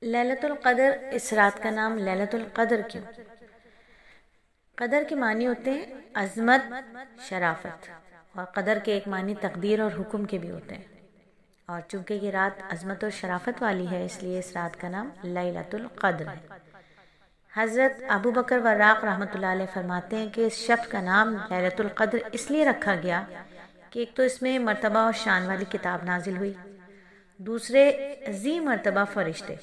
لیلۃ القدر، اس رات کا نام لیلۃ القدر کیوں؟ قدر کے معنی ہوتے ہیں عظمت، شرافت، اور قدر کے ایک معنی تقدیر اور حکم کے بھی ہوتے ہیں، اور چونکہ یہ رات عظمت اور شرافت والی ہے اس لیے اس رات کا نام لیلۃ القدر ہے۔ حضرت ابو بکر وراق رحمۃ اللہ علیہ فرماتے ہیں کہ اس شب کا نام لیلۃ القدر اس لیے رکھا گیا کہ ایک تو اس میں مرتبہ اور شان والی کتاب نازل ہوئی، دوسرے ذی مرتبہ فرشتے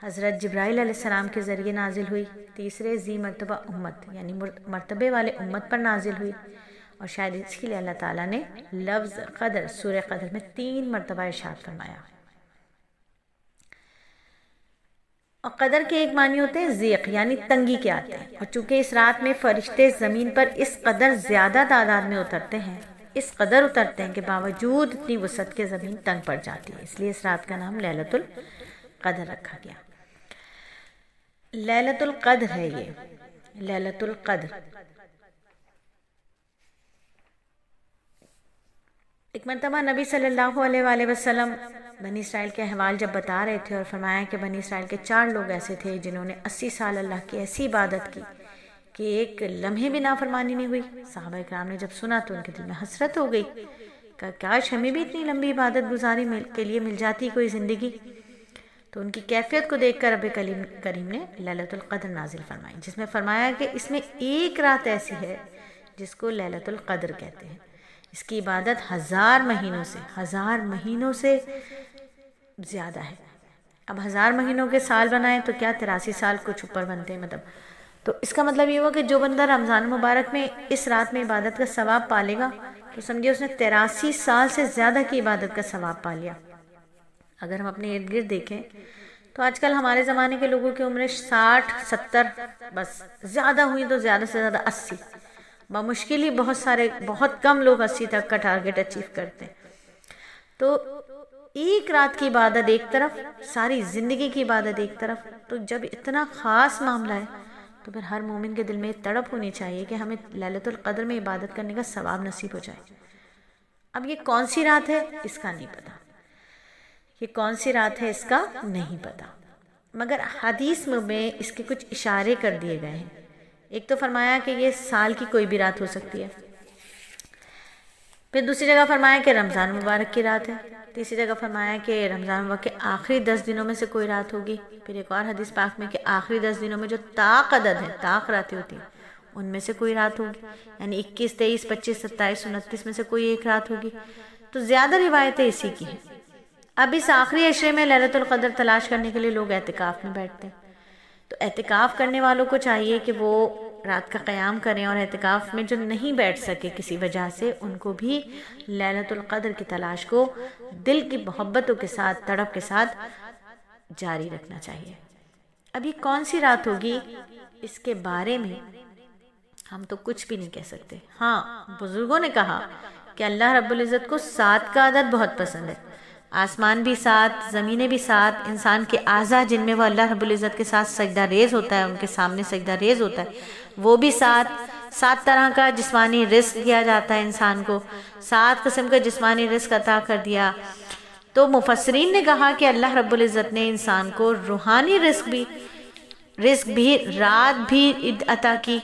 حضرت جبرائیل علیہ السلام کے ذریعے نازل ہوئی، تیسرے ذی مرتبہ امت یعنی مرتبے والے امت پر نازل ہوئی، اور شاید اس کے لیے اللہ تعالیٰ نے لفظ قدر سورہ قدر میں 3 مرتبہ ارشاد فرمایا۔ اور قدر کے ایک معنی ہوتے ہیں ضیق یعنی تنگی کے آتے ہیں، اور چونکہ اس رات میں فرشتے زمین پر اس قدر زیادہ تعداد میں اترتے ہیں، اس قدر اترتے ہیں کہ باوجود اتنی وسعت کے زمین تنگ پڑ جاتی ہے، اس لیے اس رات کا نام لیلۃ القدر رکھا گیا۔ لیلۃ القدر ہے یہ لیلۃ القدر۔ ایک مرتبہ نبی صلی اللہ علیہ وآلہ وسلم بنی اسرائیل کے احوال جب بتا رہے تھے اور فرمایا کہ بنی اسرائیل کے 4 لوگ ایسے تھے جنہوں نے 80 سال اللہ کی ایسی عبادت کی کہ ایک لمحے بھی نافرمانی نہیں ہوئی۔ صحابہ کرام نے جب سنا تو ان کے دل میں حسرت ہو گئی کہ کاش ہمیں بھی اتنی لمبی عبادت گزاری کے لیے مل جاتی کوئی زندگی۔ تو ان کی کیفیت کو دیکھ کر رب کریم نے لیلۃ القدر نازل فرمائی، جس میں فرمایا کہ اس میں ایک رات ایسی ہے جس کو لیلۃ القدر کہتے ہیں، اس کی عبادت 1000 مہینوں سے زیادہ ہے۔ اب 1000 مہینوں کے سال بنائیں تو کیا 83 سال کچھ اوپر بنتے ہیں، تو اس کا مطلب یہ ہوا کہ جو بندہ رمضان مبارک میں اس رات میں عبادت کا ثواب پالے گا تو سمجھے اس نے 83 سال سے زیادہ کی عبادت کا ثواب پا لیا۔ اگر ہم اپنے ارد گرد دیکھیں تو آج کل ہمارے زمانے کے لوگوں کی عمریں 60 70 بس، زیادہ ہوئی تو زیادہ سے زیادہ 80، بمشکل ہی بہت کم لوگ 80 تک کا ٹارگٹ اچیو کرتے ہیں۔ تو ایک رات کی عبادت ایک طرف، ساری زندگی کی عبادت ایک طرف، تو جب اتنا خاص معاملہ ہے تو پھر ہر مومن کے دل میں تڑپ ہونی چاہیے کہ ہمیں لیلۃ القدر میں عبادت کرنے کا ثواب نصیب ہو جائے۔ اب یہ کون سی رات ہے اس کا نہیں پتا، مگر حدیث میں اس کے کچھ اشارے کر دیے گئے ہیں۔ ایک تو فرمایا کہ یہ سال کی کوئی بھی رات ہو سکتی ہے، پھر دوسری جگہ فرمایا کہ رمضان مبارک کی رات ہے، تیسری جگہ فرمایا کہ رمضان مبارک کے آخری 10 دنوں میں سے کوئی رات ہوگی، پھر ایک اور حدیث پاک میں کہ آخری 10 دنوں میں جو طاق عدد ہے، طاق راتیں ہوتی ہیں، ان میں سے کوئی رات ہوگی، یعنی 21 23 25 27 29 میں سے کوئی ایک رات ہوگی۔ تو زیادہ روایتیں اسی کی ہیں۔ اب اس آخری عشرے میں لیلۃ القدر تلاش کرنے کے لیے لوگ اعتکاف میں بیٹھتے ہیں، تو اعتکاف کرنے والوں کو چاہیے کہ وہ رات کا قیام کریں، اور اعتکاف میں جو نہیں بیٹھ سکے کسی وجہ سے ان کو بھی لیلۃ القدر کی تلاش کو دل کی محبتوں کے ساتھ، تڑپ کے ساتھ جاری رکھنا چاہیے۔ اب یہ کون سی رات ہوگی اس کے بارے میں ہم تو کچھ بھی نہیں کہہ سکتے۔ ہاں، بزرگوں نے کہا کہ اللہ رب العزت کو 7 کا عدد بہت پسند ہے، آسمان بھی 7، زمینیں بھی 7، انسان کے اعضاء جن میں وہ اللہ رب العزت کے ساتھ سجدہ ریز ہوتا ہے، ان کے سامنے سجدہ ریز ہوتا ہے، وہ بھی 7 طرح کا جسمانی رزق دیا جاتا ہے انسان کو، 7 قسم کا جسمانی رزق عطا کر دیا۔ تو مفسرین نے کہا کہ اللہ رب العزت نے انسان کو روحانی رزق بھی رات بھی عطا کی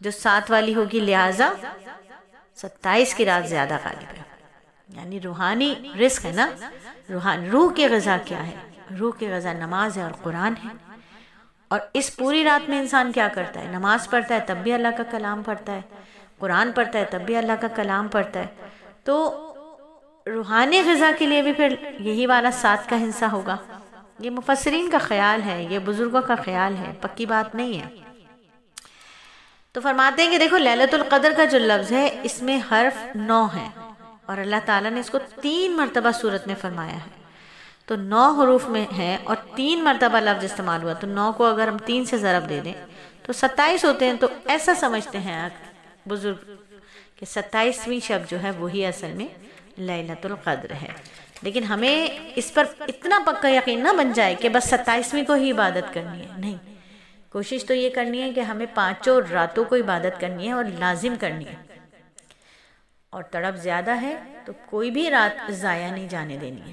جو 7 والی ہوگی، لہٰذا 27 کی رات زیادہ غالب ہے۔ یعنی روحانی رزق ہے نا، روح کی غذا کیا ہے؟ روح کی غذا نماز ہے اور قرآن ہے۔ اور اس پوری رات میں انسان کیا کرتا ہے؟ نماز پڑھتا ہے تب بھی اللہ کا کلام پڑھتا ہے، قرآن پڑھتا ہے تب بھی اللہ کا کلام پڑھتا ہے۔ تو روحانی غذا کے لیے بھی پھر یہی والا 7 کا حصہ ہوگا۔ یہ مفسرین کا خیال ہے، یہ بزرگوں کا خیال ہے، پکی بات نہیں ہے۔ تو فرماتے ہیں کہ دیکھو لیلۃ القدر کا جو لفظ ہے اس میں حرف 9 ہے، اور اللہ تعالیٰ نے اس کو 3 مرتبہ سورت میں فرمایا ہے، تو 9 حروف میں ہے اور 3 مرتبہ لفظ استعمال ہوا، تو 9 کو اگر ہم 3 سے ضرب دے دیں تو 27 ہوتے ہیں۔ تو ایسا سمجھتے ہیں بزرگ کہ 27ویں شب جو ہے وہی اصل میں لیلۃ القدر ہے، لیکن ہمیں اس پر اتنا پکا یقین نہ بن جائے کہ بس 27ویں کو ہی عبادت کرنی ہے، نہیں، کوشش تو یہ کرنی ہے کہ ہمیں 5 راتوں کو عبادت کرنی ہے اور لازم کرنی ہے، اور تڑپ زیادہ ہے تو کوئی بھی رات ضائع نہیں جانے دینی ہے۔